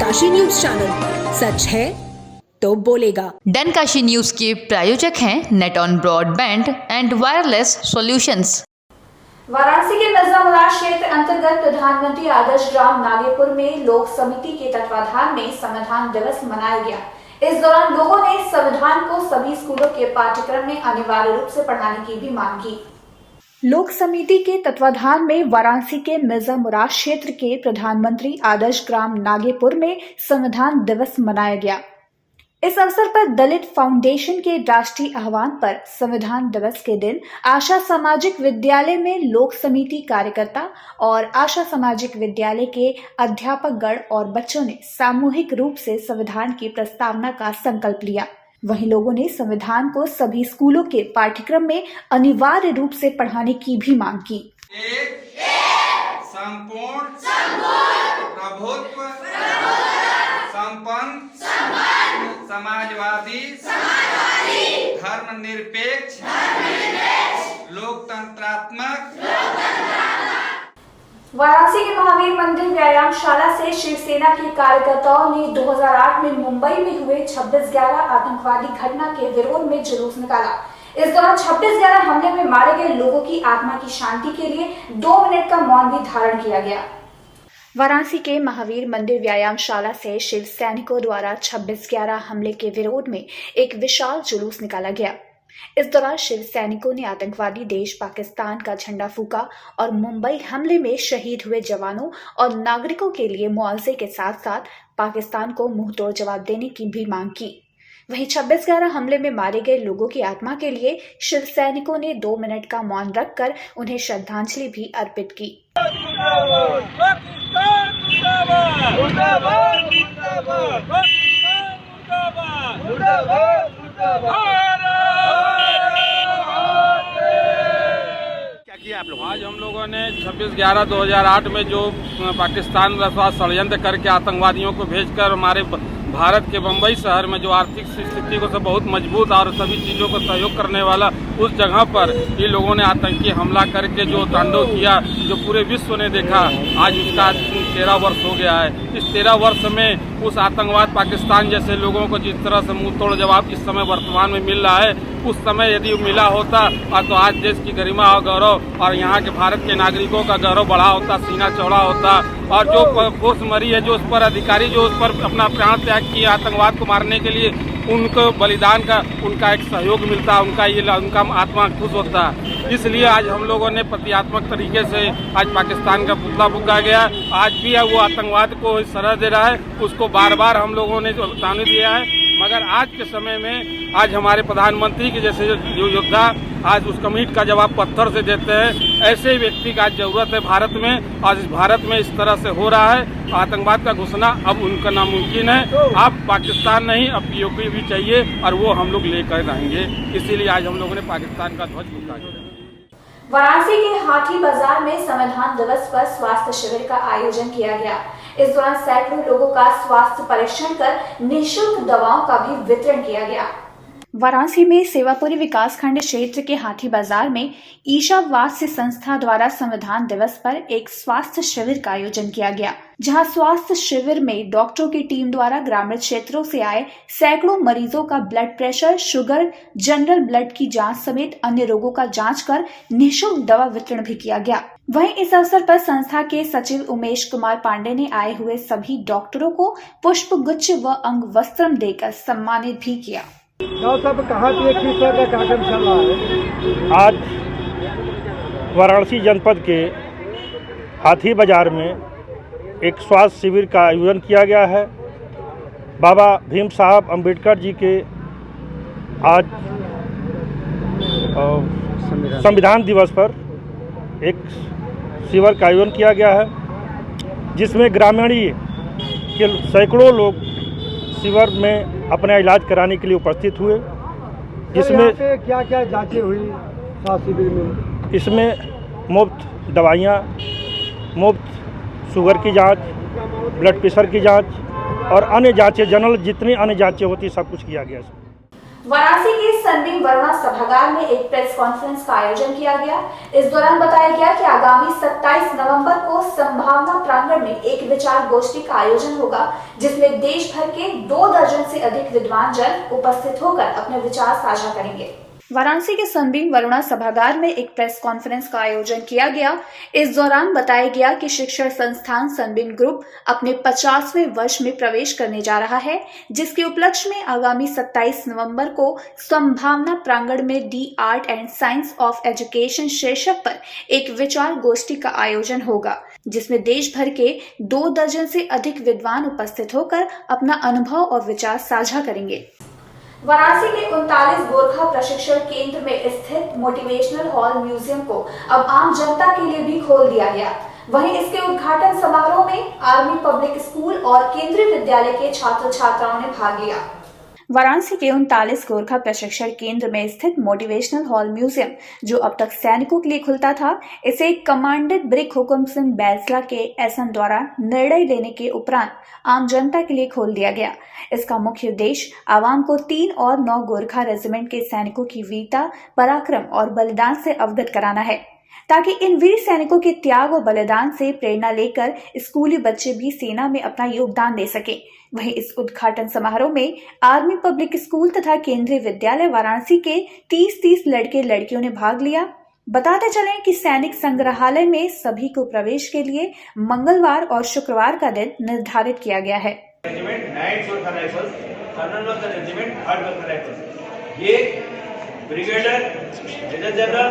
Kashi news channel, सच है तो बोलेगा। डन काशी न्यूज के प्रायोजक हैं net on broadband and wireless solutions. Varanasi के मिर्जा मुराद क्षेत्र अंतर्गत प्रधानमंत्री आदर्श ग्राम नागेपुर में लोक समिति के तत्वाधान में संविधान दिवस मनाया गया। इस दौरान लोगों ने संविधान को सभी स्कूलों के पाठ्यक्रम में अनिवार्य रूप से पढ़ाने की भी मांग की। लोक समिति के तत्वाधान में वाराणसी के मिर्जा मुराद क्षेत्र के प्रधानमंत्री आदर्श ग्राम नागेपुर में संविधान दिवस मनाया गया। इस अवसर पर दलित फाउंडेशन के राष्ट्रीय आह्वान पर संविधान दिवस के दिन आशा सामाजिक विद्यालय में लोक समिति कार्यकर्ता और आशा सामाजिक विद्यालय के अध्यापकगण और बच्चों ने सामूहिक रूप से संविधान की प्रस्तावना का संकल्प लिया। वहीं लोगों ने संविधान को सभी स्कूलों के पाठ्यक्रम में अनिवार्य रूप से पढ़ाने की भी मांग की। संपूर्ण प्रभुत्व संपन्न समाजवादी धर्मनिरपेक्ष लोकतंत्रात्मक। वाराणसी के महावीर मंदिर व्यायामशाला से शिवसेना के कार्यकर्ताओं ने 2008 में मुंबई में हुए 26/11 आतंकवादी घटना के विरोध में जुलूस निकाला। इस दौरान 26/11 हमले में मारे गए लोगों की आत्मा की शांति के लिए 2 मिनट का मौन भी धारण किया गया। वाराणसी के महावीर मंदिर व्यायामशाला से शिव सैनिकों द्वारा 26/11 हमले के विरोध में एक विशाल जुलूस निकाला गया। इस दौरान शिव सैनिकों ने आतंकवादी देश पाकिस्तान का झंडा फूंका और मुंबई हमले में शहीद हुए जवानों और नागरिकों के लिए मुआवजे के साथ साथ पाकिस्तान को मुंहतोड़ जवाब देने की भी मांग की। वहीं 26/11 हमले में मारे गए लोगों की आत्मा के लिए शिव सैनिकों ने 2 मिनट का मौन रखकर उन्हें श्रद्धांजलि भी अर्पित की। आज हम लोगों ने 26/11/2008 में जो पाकिस्तान षड्यंत्र करके आतंकवादियों को भेजकर हमारे भारत के बम्बई शहर में जो आर्थिक स्थिति को सब बहुत मजबूत और सभी चीज़ों को सहयोग करने वाला उस जगह पर ये लोगों ने आतंकी हमला करके जो तांडव किया, जो पूरे विश्व ने देखा, आज उसका 13 वर्ष हो गया है। इस 13 वर्ष में उस आतंकवाद पाकिस्तान जैसे लोगों को जिस तरह से मुंह तोड़ जवाब इस समय वर्तमान में मिल रहा है, उस समय यदि मिला होता तो आज देश की गरिमा और गौरव और यहाँ के भारत के नागरिकों का गौरव बढ़ा होता, सीना चौड़ा होता। और जो फोर्स मरी है, जो उस पर अधिकारी जो उस पर अपना प्राण त्याग किया आतंकवाद को मारने के लिए, उनको बलिदान का उनका एक सहयोग मिलता, उनका आत्मा खुश होता। इसलिए आज हम लोगों ने प्रतीकात्मक तरीके से आज पाकिस्तान का पुतला फूंका गया। आज भी वो आतंकवाद को सलाह दे रहा है, उसको बार बार हम लोगों ने चेतावनी दिया है। मगर आज के समय में आज हमारे प्रधानमंत्री के जैसे जो योद्धा आज उस कमिट का जवाब पत्थर से देते हैं, ऐसे व्यक्ति का जरूरत है भारत में। आज इस भारत में इस तरह से हो रहा है, आतंकवाद का घुसना अब उनका नामुमकिन है। अब पाकिस्तान नहीं, अब पीओके भी चाहिए और वो हम लोग लेकर रहेंगे। इसीलिए आज हम लोगों ने पाकिस्तान का ध्वज फूंका गया। वाराणसी के हाथी बाजार में संविधान दिवस पर स्वास्थ्य शिविर का आयोजन किया गया। इस दौरान सैकड़ों लोगों का स्वास्थ्य परीक्षण कर निःशुल्क दवाओं का भी वितरण किया गया। वाराणसी में सेवापुरी विकासखंड क्षेत्र के हाथी बाजार में ईशावास्य संस्था द्वारा संविधान दिवस पर एक स्वास्थ्य शिविर का आयोजन किया गया, जहां स्वास्थ्य शिविर में डॉक्टरों की टीम द्वारा ग्रामीण क्षेत्रों से आए सैकड़ों मरीजों का blood pressure, sugar, general blood की जांच समेत अन्य रोगों का जांच कर निःशुल्क दवा वितरण भी किया गया। वहीं इस अवसर पर संस्था के सचिव उमेश कुमार पांडे ने आए हुए सभी डॉक्टरों को पुष्प गुच्छ व अंग वस्त्र देकर सम्मानित भी किया। कहाँ किस तरह का कार्यक्रम चल रहा है? आज वाराणसी जनपद के हाथी बाजार में एक स्वास्थ्य शिविर का आयोजन किया गया है। बाबा भीम साहब अम्बेडकर जी के आज संविधान दिवस पर एक शिविर का आयोजन किया गया है, जिसमें ग्रामीण के सैकड़ों लोग शिविर में अपना इलाज कराने के लिए उपस्थित हुए। जिसमें क्या क्या जांचें हुई स्वास्थ्य शिविर में? इसमें मुफ्त दवाइयाँ, मुफ्त शुगर की जांच, ब्लड प्रेशर की जांच और अन्य जांचें, जनरल जितनी अन्य जांचें होती सब कुछ किया गया। वाराणसी के सनबीम वरुणा सभागार में एक प्रेस कॉन्फ्रेंस का आयोजन किया गया। इस दौरान बताया गया कि आगामी 27 नवंबर को संभावना प्रांगण में एक विचार गोष्ठी का आयोजन होगा, जिसमें देश भर के 2 दर्जन से अधिक विद्वान जन उपस्थित होकर अपने विचार साझा करेंगे। वाराणसी के सनबीम वरुणा सभागार में एक प्रेस कॉन्फ्रेंस का आयोजन किया गया। इस दौरान बताया गया कि शिक्षण संस्थान सनबीम ग्रुप अपने 50वें वर्ष में प्रवेश करने जा रहा है, जिसके उपलक्ष्य में आगामी 27 नवंबर को संभावना प्रांगण में D art and science of education शीर्षक पर एक विचार गोष्ठी का आयोजन होगा, जिसमें देश भर के 2 दर्जन से अधिक विद्वान उपस्थित होकर अपना अनुभव और विचार साझा करेंगे। वाराणसी के 39 गोरखा प्रशिक्षण केंद्र में स्थित मोटिवेशनल हॉल म्यूजियम को अब आम जनता के लिए भी खोल दिया गया। वहीं इसके उद्घाटन समारोह में आर्मी पब्लिक स्कूल और केंद्रीय विद्यालय के छात्र छात्राओं ने भाग लिया। वाराणसी के 39 गोरखा प्रशिक्षण केंद्र में स्थित मोटिवेशनल हॉल म्यूजियम, जो अब तक सैनिकों के लिए खुलता था, इसे कमांडेंट ब्रिक हुकुम सिंह बैसला के एसएम द्वारा निर्णय लेने के उपरांत आम जनता के लिए खोल दिया गया। इसका मुख्य उद्देश्य आवाम को 3 और 9 गोरखा रेजिमेंट के सैनिकों की वीरता, पराक्रम और बलिदान से अवगत कराना है, ताकि इन वीर सैनिकों के त्याग और बलिदान से प्रेरणा लेकर स्कूली बच्चे भी सेना में अपना योगदान दे सके। वहीं इस उद्घाटन समारोह में आर्मी पब्लिक स्कूल तथा केंद्रीय विद्यालय वाराणसी के 30 लड़के लड़कियों ने भाग लिया। बताते चलें कि सैनिक संग्रहालय में सभी को प्रवेश के लिए मंगलवार और शुक्रवार का दिन निर्धारित किया गया है। ये ब्रिगेडियर, मेजर जनरल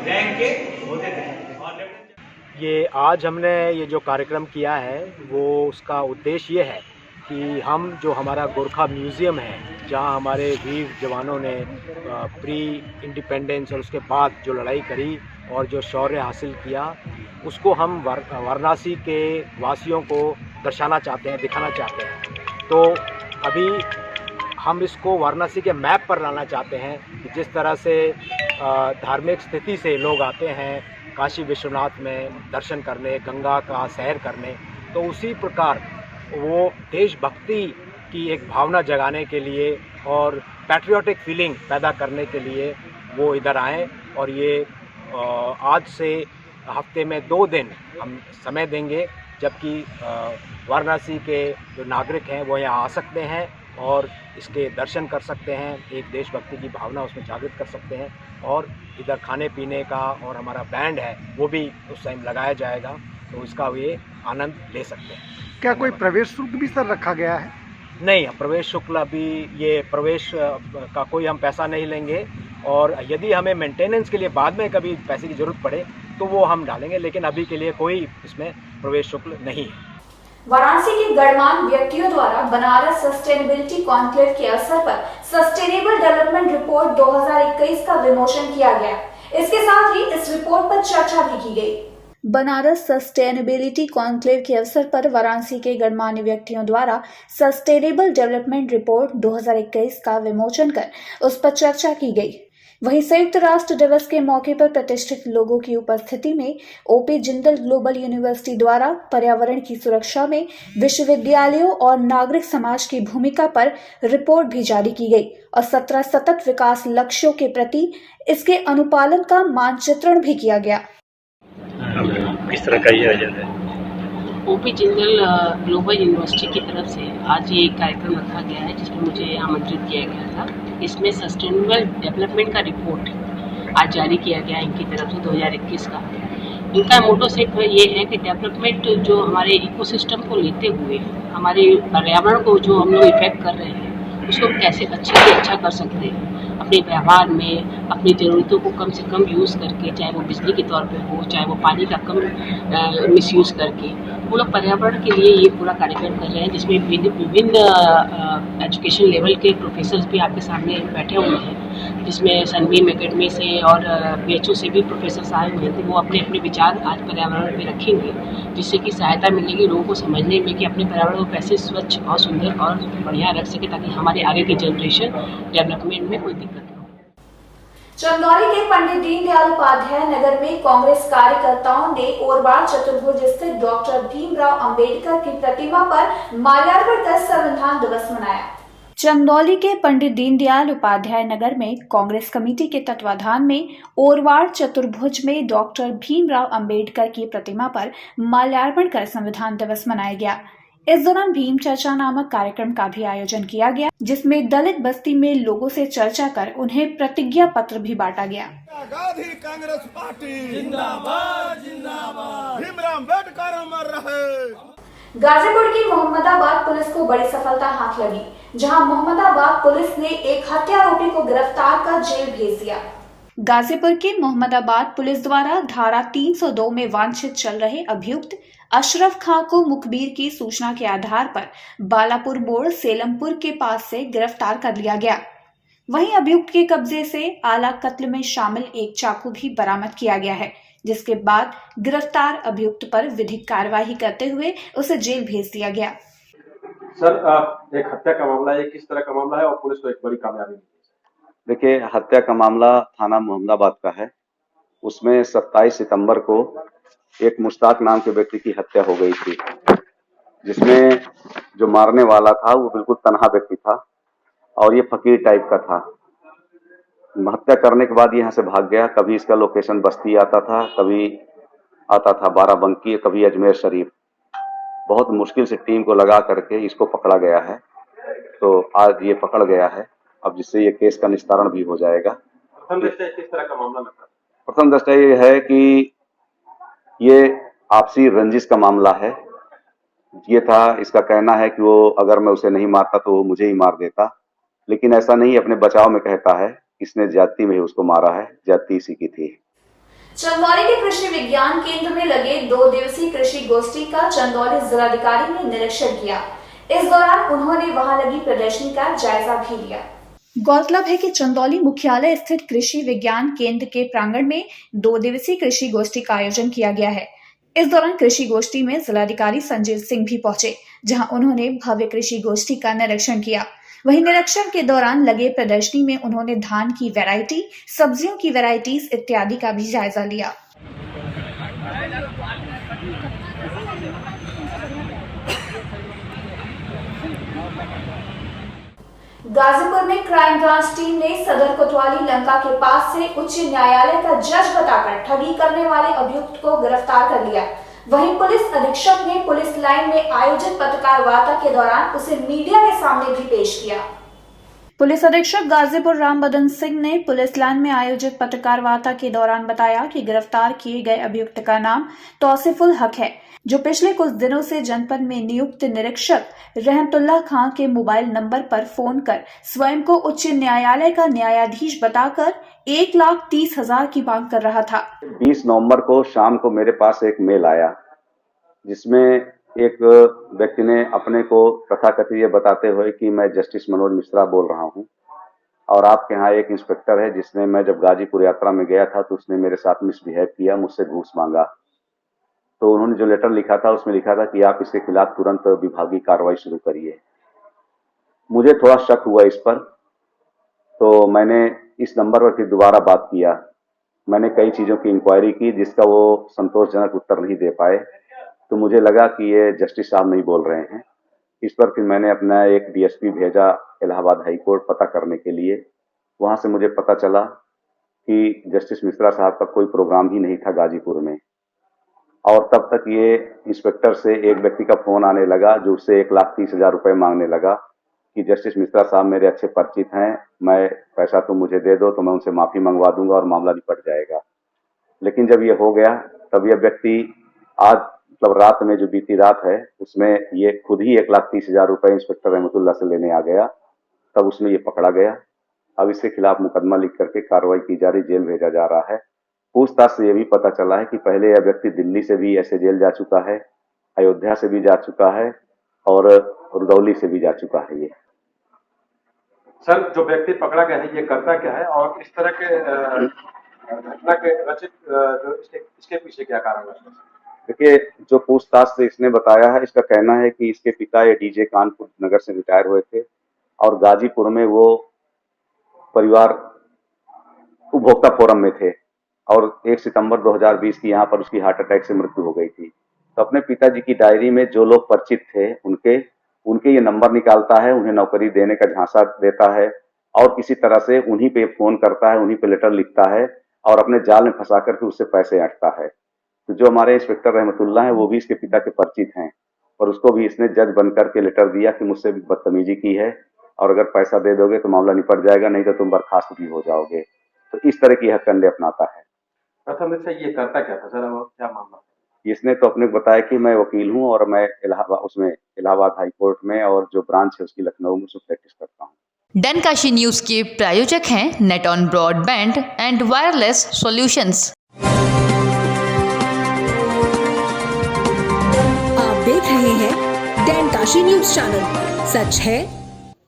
रैंक के होते थे। ये आज हमने ये जो कार्यक्रम किया है, वो उसका उद्देश्य ये है कि हम जो हमारा गोरखा म्यूज़ियम है, जहाँ हमारे वीर जवानों ने प्री इंडिपेंडेंस और उसके बाद जो लड़ाई करी और जो शौर्य हासिल किया, उसको हम वाराणसी के वासियों को दर्शाना चाहते हैं, दिखाना चाहते हैं। तो अभी हम इसको वाराणसी के मैप पर लाना चाहते हैं कि जिस तरह से धार्मिक स्थिति से लोग आते हैं काशी विश्वनाथ में दर्शन करने, गंगा का सैर करने, तो उसी प्रकार वो देशभक्ति की एक भावना जगाने के लिए और पैट्रियोटिक फीलिंग पैदा करने के लिए वो इधर आएँ। और ये आज से हफ्ते में 2 दिन हम समय देंगे, जबकि वाराणसी के जो नागरिक हैं वो यहाँ आ सकते हैं और इसके दर्शन कर सकते हैं, एक देशभक्ति की भावना उसमें जागृत कर सकते हैं। और इधर खाने पीने का और हमारा बैंड है वो भी उस टाइम लगाया जाएगा, तो इसका ये आनंद ले सकते हैं। क्या कोई प्रवेश शुल्क भी सर रखा गया है? नहीं, प्रवेश शुल्क अभी ये प्रवेश का कोई हम पैसा नहीं लेंगे, और यदि हमें मेंटेनेंस के लिए बाद में कभी पैसे की ज़रूरत पड़े तो वो हम डालेंगे, लेकिन अभी के लिए कोई इसमें प्रवेश शुल्क नहीं है। वाराणसी के गणमान्य व्यक्तियों द्वारा बनारस सस्टेनेबिलिटी कॉन्क्लेव के अवसर पर सस्टेनेबल डेवलपमेंट रिपोर्ट 2021 का विमोचन किया गया। इसके साथ ही इस रिपोर्ट पर चर्चा भी की गई। बनारस सस्टेनेबिलिटी कॉन्क्लेव के अवसर पर वाराणसी के गणमान्य व्यक्तियों द्वारा सस्टेनेबल डेवलपमेंट रिपोर्ट 2021 का विमोचन कर उस पर चर्चा की गई। वहीं संयुक्त राष्ट्र दिवस के मौके पर प्रतिष्ठित लोगों की उपस्थिति में ओपी जिंदल ग्लोबल यूनिवर्सिटी द्वारा पर्यावरण की सुरक्षा में विश्वविद्यालयों और नागरिक समाज की भूमिका पर रिपोर्ट भी जारी की गई और 17 सतत विकास लक्ष्यों के प्रति इसके अनुपालन का मानचित्रण भी किया गया। किस तरह का ये आयोजन है? ओपी जिंदल ग्लोबल यूनिवर्सिटी की तरफ से आज ये कार्यक्रम रखा गया है, जिसमें मुझे आमंत्रित किया गया था। इसमें सस्टेनेबल डेवलपमेंट का रिपोर्ट आज जारी किया गया इनकी तरफ से 2021 का। इनका मोटो सिर्फ ये है कि डेवलपमेंट जो हमारे इकोसिस्टम को लेते हुए हमारे पर्यावरण को जो हम लोग इफेक्ट कर रहे हैं, उसको कैसे अच्छे से अच्छा कर सकते हैं अपने व्यवहार में, अपनी ज़रूरतों को कम से कम यूज़ करके, चाहे वो बिजली के तौर पे हो, चाहे वो पानी का कम मिसयूज़ करके। वो लोग पर्यावरण के लिए ये पूरा कार्यक्रम कर रहे हैं, जिसमें विभिन्न एजुकेशन लेवल के प्रोफेसर्स भी आपके सामने बैठे हुए हैं, जिसमें सनबीम एकेडमी से और BHU से भी प्रोफेसर्स आए हुए हैं। तो वो अपने अपने विचार आज पर्यावरण पे रखेंगे, जिससे कि सहायता मिलेगी लोगों को समझने में कि अपने पर्यावरण को कैसे स्वच्छ और सुंदर और बढ़िया रख सके, ताकि हमारे आगे की जनरेशन डेवलपमेंट में कोई दिक्कत न हो। चंदौली के पंडित दीनदयाल उपाध्याय नगर में कांग्रेस कार्यकर्ताओं ने ओरबाड़ चतुर्भुज स्थित डॉक्टर भीमराव अंबेडकर की प्रतिमा पर माल्यार्पण कर संविधान दिवस मनाया। चंदौली के पंडित दीनदयाल उपाध्याय नगर में कांग्रेस कमेटी के तत्वाधान में ओरवाड़ चतुर्भुज में डॉक्टर भीमराव अंबेडकर की प्रतिमा पर माल्यार्पण कर संविधान दिवस मनाया गया। इस दौरान भीम चर्चा नामक कार्यक्रम का भी आयोजन किया गया, जिसमें दलित बस्ती में लोगों से चर्चा कर उन्हें प्रतिज्ञा पत्र भी बांटा गया। गांधी कांग्रेस पार्टी जिंदाबाद जिंदाबाद, भीमराव अंबेडकर अमर रहे। गाजीपुर की मोहम्मदाबाद पुलिस को बड़ी सफलता हाथ लगी, जहां मोहम्मदाबाद पुलिस ने एक हत्या आरोपी को गिरफ्तार कर जेल भेज दिया। गाजीपुर के मोहम्मदाबाद पुलिस द्वारा धारा 302 में वांछित चल रहे अभियुक्त अशरफ खां को मुखबिर की सूचना के आधार पर बालापुर मोड़ सेलमपुर के पास से गिरफ्तार कर लिया गया। वहीं अभियुक्त के कब्जे से आला कत्ल में शामिल एक चाकू भी बरामद किया गया है, जिसके बाद गिरफ्तार अभियुक्त पर विधिक कार्यवाही करते हुए उसे जेल भेज दिया गया। सर, एक हत्या का मामला है, किस तरह का मामला है और पुलिस को एक बड़ी कामयाबी मिली? देखिए, हत्या का मामला थाना मोहम्मदाबाद का है। उसमें 27 सितंबर को एक मुश्ताक नाम के व्यक्ति की हत्या हो गई थी, जिसमें जो मारने वाला था वो बिल्कुल तन्हा व्यक्ति था और ये फकीर टाइप का था। हत्या करने के बाद यहाँ से भाग गया। कभी इसका लोकेशन बस्ती आता था, कभी आता था बाराबंकी, कभी अजमेर शरीफ। बहुत मुश्किल से टीम को लगा करके इसको पकड़ा गया है, तो आज ये पकड़ गया है, अब जिससे ये केस का निस्तारण भी हो जाएगा। प्रथम दृष्टया किस तरह का मामला लगता है? प्रथम दृष्टया ये है कि ये आपसी रंजिश का मामला है। ये था, इसका कहना है कि वो अगर मैं उसे नहीं मारता तो वो मुझे ही मार देता, लेकिन ऐसा नहीं, अपने बचाव में कहता है इसने जाति में ही उसको मारा है, जाति इसी की थी। चंदौली के कृषि विज्ञान केंद्र में लगे 2 दिवसीय कृषि गोष्ठी का चंदौली जिलाधिकारी ने निरीक्षण किया। इस दौरान उन्होंने वहां लगी प्रदर्शनी का जायजा भी लिया। गौरतलब है कि चंदौली मुख्यालय स्थित कृषि विज्ञान केंद्र के प्रांगण में 2 दिवसीय कृषि गोष्ठी का आयोजन किया गया है। इस दौरान कृषि गोष्ठी में जिलाधिकारी संजीव सिंह भी पहुंचे, जहां उन्होंने भव्य कृषि गोष्ठी का निरीक्षण किया। वहीं निरीक्षण के दौरान लगे प्रदर्शनी में उन्होंने धान की वैरायटी, सब्जियों की वैरायटीज इत्यादि का भी जायजा लिया। गाजीपुर में क्राइम ब्रांच टीम ने सदर कोतवाली लंका के पास से उच्च न्यायालय का जज बताकर ठगी करने वाले अभियुक्त को गिरफ्तार कर लिया। वहीं पुलिस अधीक्षक ने पुलिस लाइन में आयोजित पत्रकार वार्ता के दौरान उसे मीडिया के सामने भी पेश किया। पुलिस अधीक्षक गाजीपुर राम बदन सिंह ने पुलिस लाइन में आयोजित पत्रकार वार्ता के दौरान बताया कि गिरफ्तार किए गए अभियुक्त का नाम तौसीफुल हक है, जो पिछले कुछ दिनों से जनपद में नियुक्त निरीक्षक रहमतुल्लाह खां के मोबाइल नंबर पर फोन कर स्वयं को उच्च न्यायालय का न्यायाधीश बताकर 1,30,000 की मांग कर रहा था। 20 नवंबर को शाम को मेरे पास एक मेल आया, जिसमें एक व्यक्ति ने अपने को तथाकथित ये बताते हुए कि मैं जस्टिस मनोज मिश्रा बोल रहा हूं और आपके यहाँ एक इंस्पेक्टर है जिसने, मैं जब गाजीपुर यात्रा में गया था तो उसने मेरे साथ मिसबिहेव किया, मुझसे घूस मांगा। तो उन्होंने जो लेटर लिखा था उसमें लिखा था कि आप इसके खिलाफ तुरंत विभागीय कार्रवाई शुरू करिए। मुझे थोड़ा शक हुआ इस पर, तो मैंने इस नंबर पर फिर दोबारा बात किया। मैंने कई चीज़ों की इंक्वायरी की जिसका वो संतोषजनक उत्तर नहीं दे पाए, तो मुझे लगा कि ये जस्टिस साहब नहीं बोल रहे हैं। इस पर फिर मैंने अपना एक डीएसपी भेजा इलाहाबाद हाई कोर्ट पता करने के लिए। वहाँ से मुझे पता चला कि जस्टिस मिश्रा साहब का कोई प्रोग्राम ही नहीं था गाजीपुर में, और तब तक ये इंस्पेक्टर से एक व्यक्ति का फोन आने लगा जो उससे 1,30,000 रुपये मांगने लगा कि जस्टिस मिश्रा साहब मेरे अच्छे परिचित हैं, मैं पैसा तुम मुझे दे दो तो मैं उनसे माफ़ी मंगवा दूंगा और मामला निपट जाएगा। लेकिन जब ये हो गया तब यह व्यक्ति आज मतलब रात में जो बीती रात है उसमें ये खुद ही 1,30,000 रुपये इंस्पेक्टर रहमतुल्लाह से लेने आ गया, तब उसमें ये पकड़ा गया। अब इसके खिलाफ मुकदमा लिख करके कार्रवाई की जा रही, जेल भेजा जा रहा है। पूछताछ से ये भी पता चला है कि पहले यह व्यक्ति दिल्ली से भी ऐसे जेल जा चुका है, अयोध्या से भी जा चुका है और रुदौली से भी जा चुका है। ये सर, जो व्यक्ति पकड़ा गया है ये करता क्या है और इस तरह के घटना के रचित इसके पीछे क्या कारण है? देखिए, जो पूछताछ से इसने बताया है, इसका कहना है कि इसके पिता ये डीजे कानपुर नगर से रिटायर हुए थे और गाजीपुर में वो परिवार उपभोक्ता फोरम में थे और 1 सितंबर 2020 की यहाँ पर उसकी हार्ट अटैक से मृत्यु हो गई थी। तो अपने पिताजी की डायरी में जो लोग परिचित थे उनके उनके ये नंबर निकालता है, उन्हें नौकरी देने का झांसा देता है और किसी तरह से उन्हीं पे फोन करता है, उन्हीं पे लेटर लिखता है और अपने जाल में फंसा करके उससे पैसे ऐंठता है। तो जो हमारे इंस्पेक्टर रहमतुल्लाह हैं वो भी इसके पिता के परिचित हैं और उसको भी इसने जज बन करके लेटर दिया कि मुझसे बदतमीजी की है और अगर पैसा दे दोगे तो मामला निपट जाएगा, नहीं तो तुम बर्खास्त भी हो जाओगे। तो इस तरह की हथकंडे अपनाता है। प्रथम दृष्टया ये करता क्या था सर, अब क्या मामला? इसने तो अपने को बताया कि मैं वकील हूं और मैं इलाहाबाद हाई कोर्ट में और जो ब्रांच है उसकी लखनऊ में उसमें प्रैक्टिस करता हूं। डनकाशी न्यूज के प्रायोजक हैं net on broadband and wireless solutions. आप देख रहे हैं डनकाशी न्यूज चैनल, सच है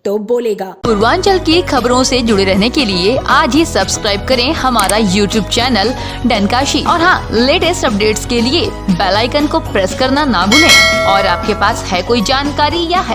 तो बोलेगा। पूर्वांचल की खबरों से जुड़े रहने के लिए आज ही सब्सक्राइब करें हमारा YouTube चैनल डनकाशी और हाँ, लेटेस्ट अपडेट्स के लिए बेल आइकन को प्रेस करना ना भूलें। और आपके पास है कोई जानकारी या है